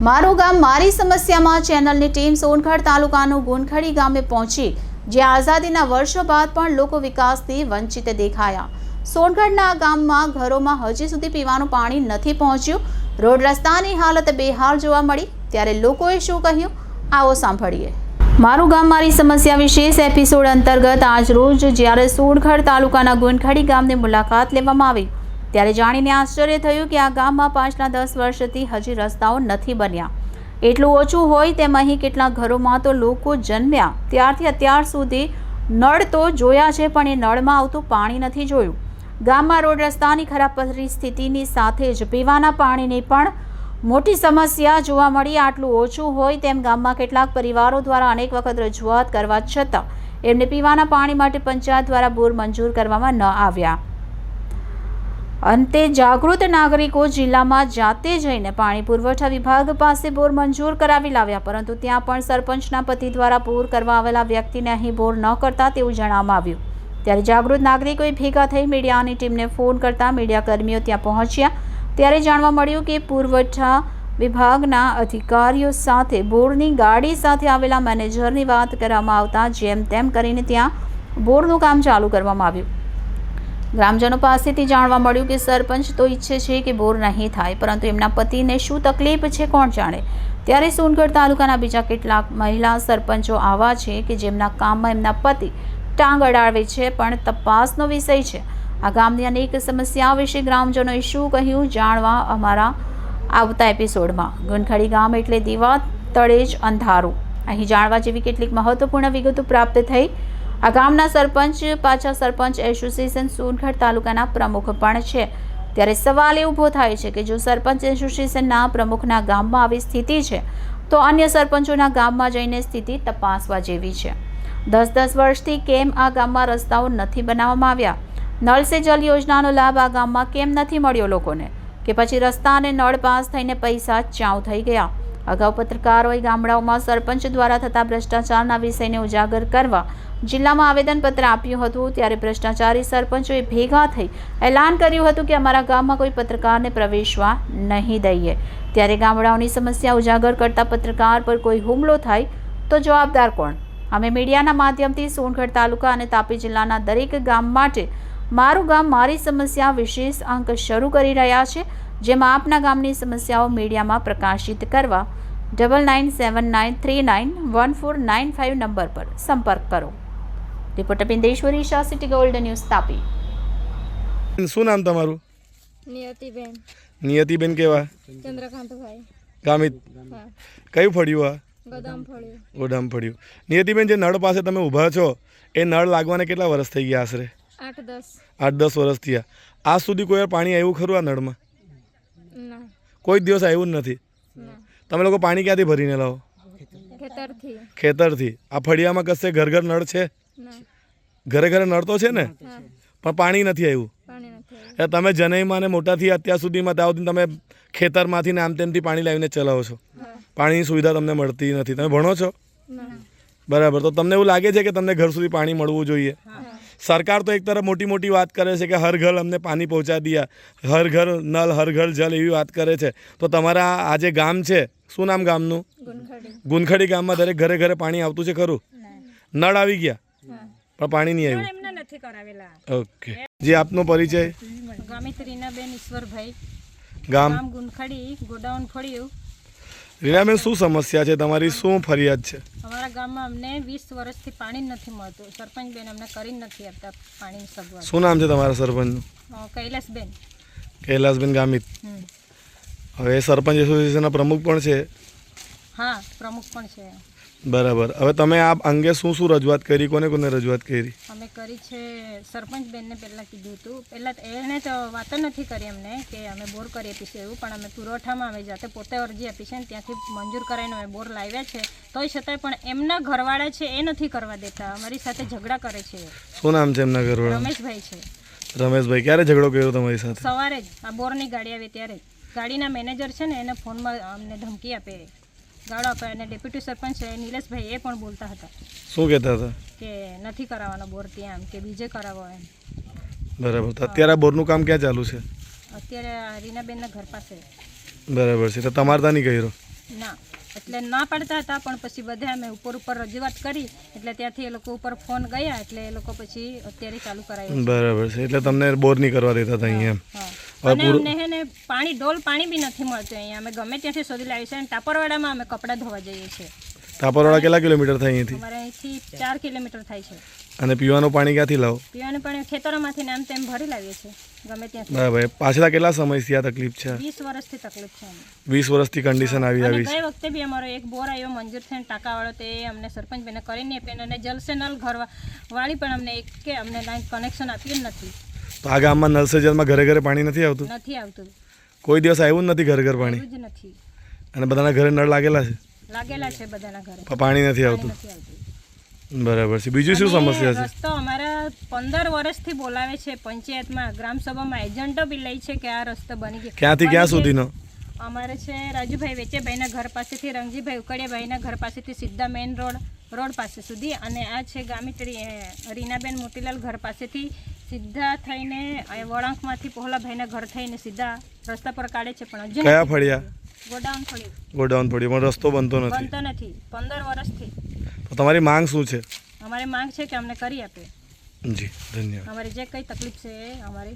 મારું ગામ મારી સમસ્યામાં ચેનલની ટીમ સોનગઢ તાલુકાનું ગુનખડી ગામે પહોંચી, જ્યાં આઝાદીના વર્ષો બાદ પણ લોકો વિકાસથી વંચિત દેખાયા। સોનગઢના ગામમાં ઘરોમાં હજી સુધી પીવાનું પાણી નથી પહોંચ્યું। રોડ રસ્તાની હાલત બેહાલ જોવા મળી। ત્યારે લોકોએ શું કહ્યું, આવો સાંભળીએ। મારું ગામ મારી સમસ્યા વિશેષ એપિસોડ અંતર્ગત આજ રોજ જ્યારે સોનગઢ તાલુકાના ગુનખડી ગામની મુલાકાત લેવામાં આવી, ત્યારે જાણીને આશ્ચર્ય થયું કે આ ગામમાં પાછલા 10 વર્ષથી હજી રસ્તાઓ નથી બન્યા। એટલું ઓછું હોય તેમ અહીં કેટલાક ઘરોમાં તો લોકો જન્મ્યા ત્યારથી અત્યાર સુધી નળ તો જોયા છે, પણ એ નળમાં આવતું પાણી નથી જોયું। ગામમાં રોડ રસ્તાની ખરાબ પરિસ્થિતિની સાથે જ પીવાના પાણીની પણ મોટી સમસ્યા જોવા મળી। આટલું ઓછું હોય તેમ ગામમાં કેટલાક પરિવારો દ્વારા અનેક વખત રજૂઆત કરવા છતાં એમને પીવાના પાણી માટે પંચાયત દ્વારા બોર મંજૂર કરવામાં ન આવ્યા। અંતે જાગૃત નાગરિકો જિલ્લામાં જાતે જઈને પાણી પુરવઠા વિભાગ પાસે બોર મંજૂર કરાવી લાવ્યા, પરંતુ ત્યાં પણ સરપંચના પતિ દ્વારા બોર કરવા આવેલા વ્યક્તિને અહીં બોર ન કરતા તેવું જણાવવામાં આવ્યું। ત્યારે જાગૃત નાગરિકોએ ભેગા થઈ મીડિયાની ટીમને ફોન કરતા મીડિયાકર્મીઓ ત્યાં પહોંચ્યા, ત્યારે જાણવા મળ્યું કે પુરવઠા વિભાગના અધિકારીઓ સાથે બોરની ગાડી સાથે આવેલા મેનેજરની વાત કરવામાં આવતા જેમ તેમ કરીને ત્યાં બોરનું કામ ચાલુ કરવામાં આવ્યું। ગ્રામજનો પાસેથી જાણવા મળ્યું કે સરપંચ તો ઈચ્છે છે કે બોર નહીં થાય, પરંતુ એમના પતિને શું તકલીફ છે કોણ જાણે। ત્યારે સોનગઢ તાલુકાના બીજા કેટલાક મહિલા સરપંચો આવા છે કે જેમના કામમાં એમના પતિ ટાંગ અડાડે છે, પણ તપાસનો વિષય છે। આ ગામની અનેક સમસ્યાઓ વિશે ગ્રામજનોએ શું કહ્યું, જાણવા અમારા આવતા એપિસોડમાં। ગુનખડી ગામ એટલે દીવા તળે જ અંધારું, અહીં જાણવા જેવી કેટલીક મહત્વપૂર્ણ વિગતો પ્રાપ્ત થઈ। આ ગામના સરપંચ પાછા સરપંચ એસોસિએશન સોનગઢ તાલુકાના પ્રમુખ પણ છે। ત્યારે સવાલ એ ઊભો થાય છે કે જો સરપંચ એસોસિએશનના પ્રમુખના ગામમાં આવી સ્થિતિ છે, તો અન્ય સરપંચોના ગામમાં જઈને સ્થિતિ તપાસવા જેવી છે। 10 વર્ષથી કેમ આ ગામમાં રસ્તાઓ નથી બનાવવામાં આવ્યા? નળ સે જલ યોજનાનો લાભ આ ગામમાં કેમ નથી મળ્યો લોકોને? કે પછી રસ્તા અને નળ પાસ થઈને પૈસા ચાઉ થઈ ગયા? અગાઉ પત્રકારોએ ગામડાઓમાં સરપંચ દ્વારા થતા ભ્રષ્ટાચારના વિષયને ઉજાગર કરવા જિલ્લામાં આવેદનપત્ર આપ્યું હતું। ત્યારે ભ્રષ્ટાચારી સરપંચોએ ભેગા થઈ એલાન કર્યું હતું કે અમારા ગામમાં કોઈ પત્રકારને પ્રવેશવા નહીં દઈએ। ત્યારે ગામડાઓની સમસ્યા ઉજાગર કરતા પત્રકાર પર કોઈ હુમલો થાય તો જવાબદાર કોણ? અમે મીડિયાના માધ્યમથી સોનગઢ તાલુકા અને તાપી જિલ્લાના દરેક ગામ માટે મારું ગામ મારી સમસ્યા વિશેષ અંક શરૂ કરી રહ્યા છે, જેમાં આપના ગામની સમસ્યાઓ મીડિયામાં પ્રકાશિત કરવા 9979391495 નંબર પર સંપર્ક કરો। Reporter Bindeshwari Shah, city gold news, Tapi. શું નામ તમારું? નિયતિબેન। નિયતિબેન કેવા? ચંદ્રકાંતભાઈ ગામિત। કયું ફળ્યું? આ ગોદામ ફળ્યું। ગોદામ ફળ્યું। નિયતિબેન, જે નળ પાસે તમે ઊભા છો એ નળ લાગવાને કેટલા વર્ષ થઈ ગયા? આશરે 8-10 વર્ષ થયા। આજ સુધી કોઈ વાર પાણી આવ્યું ખરું આ નળમાં? કોઈ દિવસ આવ્યું જ નથી? તમે લોકો પાણી ક્યાંથી ભરીને લાવો? ખેતરથી। આ ફળિયામાં કશે ઘર નળ છે? ઘરે નળ તો છે ને, પણ પાણી નથી આવ્યું। તમે જનઈમાં ને મોટા થી અત્યાર સુધીમાં ત્યાં સુધી તમે ખેતરમાંથી ને આમ તેમથી પાણી લાવીને ચલાવો છો, પાણીની સુવિધા તમને મળતી નથી। તમે ભણો છો? બરાબર। તો તમને એવું લાગે છે કે તમને ઘર સુધી પાણી મળવું જોઈએ? સરકાર તો એક તરફ મોટી વાત કરે છે કે હર ઘર અમને પાણી પહોંચા દિયા, હર ઘર નલ હર ઘર જલ એવી વાત કરે છે। તો તમારા આ જે ગામ છે, શું નામ ગામનું? ગુનખડી ગામમાં દરેક ઘરે પાણી આવતું છે ખરું? નળ આવી ગયા પણ પાણી નહીં આવ્યું? ઓકે જી, આપનો પરિચય? ગામિત રીનાબેન ઈશ્વરભાઈ, ગામ ગુનખડી, ગોડાઉન ફળ્યું। રીનાબેન, શું સમસ્યા છે તમારી? શું ફરિયાદ છે? અમારા ગામમાં અમને 20 વર્ષથી પાણી નથી મળતું। સરપંચ બેન અમને કરી નથી આપતા પાણીની સગવડ। શું નામ છે તમારા સરપંચનું? કૈલાસબેન। કૈલાસબેન ગામિત। હવે સરપંચ એસોસિએશનના પ્રમુખ પણ છે? હા, પ્રમુખ પણ છે। બરાબર। હવે તમે આ અંગે શું રજૂઆત કરી? કોને રજૂઆત કરી? અમે કરી છે સરપંચ બેનને પહેલાં કીધું હતું। પહેલાં એણે તો વાત નથી કરી અમને કે અમે બોર કરી આપીશું એવું, પણ અમે પુરવઠામાં અમે જાતે પોતે અરજી આપી છે ને ત્યાંથી મંજૂર કરાવીને અમે બોર લાવ્યા છે, તોય છતાંય પણ એમના ઘરવાળા છે એ નથી કરવા દેતા, અમારી સાથે ઝઘડા કરે છે। શું નામ છે એમના ઘરવાળા? રમેશભાઈ છે। રમેશભાઈ, ક્યારે ઝઘડો કર્યો તમારી સાથે? સવારે જ આ બોરની ગાડી આવી ત્યારે ગાડીના મેનેજર છે ને એને ફોનમાં અમને ધમકી આપે, ગાળો આપે, અને ડેપ્યુટી સરપંચ છે નિલેશભાઈ એ પણ બોલતા હતા। શું કહેતા હતા? કે નથી કરાવવાનો બોર ત્યાં, કે બીજે કરાવો એમ। બરાબર। તો અત્યારે આ બોરનું કામ ક્યાં ચાલુ છે? અત્યારે રીનાબેનના ઘર પાસે। બરાબર છે। તો તમારે ત્યાં નહીં કર્યો? ના એટલે ના પાડતા હતા, પણ પછી બધા અમે ઉપર રજૂઆત કરી એટલે ત્યાંથી એ લોકો ઉપર ફોન ગયા એટલે એ લોકો પછી અત્યારે ચાલુ કરાયું. બરાબર છે, એટલે તમને બોર નહીં કરવા દેતા હતા અહીંયા એમ. હા, અને અમને હે ને ડોલ પાણી બી નથી મળતું અહીંયા. અમે ગમે ત્યાંથી શોધી લાવીએ છીએ અને ટાપરવાડામાં અમે કપડાં ધોવા જઈએ છીએ. ટાપરવાડા કેટલા કિલોમીટર થાય અહીંથી? અમારે અહીંથી 4 કિલોમીટર થાય છે. અને પીવાનું પાણી ક્યાંથી લાવો? પીવાનું પાણી ખેતરોમાંથી ને આમ તેમ ભરી લાવીએ છીએ ગમે ત્યાંથી. બરાબર. પાછલા કેટલા સમયથી આ તકલીફ છે? 20 વર્ષથી તકલીફ છે અમને. 20 વર્ષથી કન્ડિશન આવી અને આવી છે. ગઈ વખતે બી અમારો એક બોર આવ્યો મંજૂર થઈને ટાંકાવાળો, તે અમને સરપંચ બેને કરીને આપ્યો અને જલસે નલ ઘર વાળી પણ અમને એક કે અમને કનેક્શન આપ્યું જ નથી. તો આ ગામમાં નલ સે જલમાં ઘરે ઘરે પાણી નથી આવતું? નથી આવતું, કોઈ દિવસ આવ્યું જ નથી ઘર ઘર પાણી? એવું જ નથી. અને બધાના ઘરે નળ લાગેલા છે? લાગેલા છે બધાના ઘરે, પણ પાણી નથી આવતું. નથી આવતું. બરાબર છે. બીજું શું સમસ્યા છે? રસ્તો અમારા 15 વર્ષથી બોલાવે છે પંચાયતમાં, ગ્રામસભામાં એજન્ટો બી લે છે કે આ રસ્તો બની ગયો. ક્યાંથી ક્યાં સુધીનો? અમારે છે રાજુભાઈ વેચેભાઈના ઘર પાસેથી રંગજીભાઈ ઉકડિયાભાઈના ઘર પાસેથી સીધા મેઇન રોડ પાસે સુધી, અને આ છે ગામિત્રી રીનાબેન મોતીલાલ ઘર પાસેથી સીધા થઈને વળાંકમાંથી પોહલાભાઈના ઘર થઈને સીધા રસ્તા પર કાઢે છે. પણ હજુ કયા ફળિયા? ગોડાઉન ફળ્યું. ગોડાઉન ફળિયું, પણ રસ્તો બનતો નથી. બનતો નથી 15 વર્ષથી. તો તમારી માંગ શું છે? અમારી માંગ છે કે અમને કરી આપે. જી ધન્યવાદ. અમારી જે કઈ તકલીફ છે એ અમારી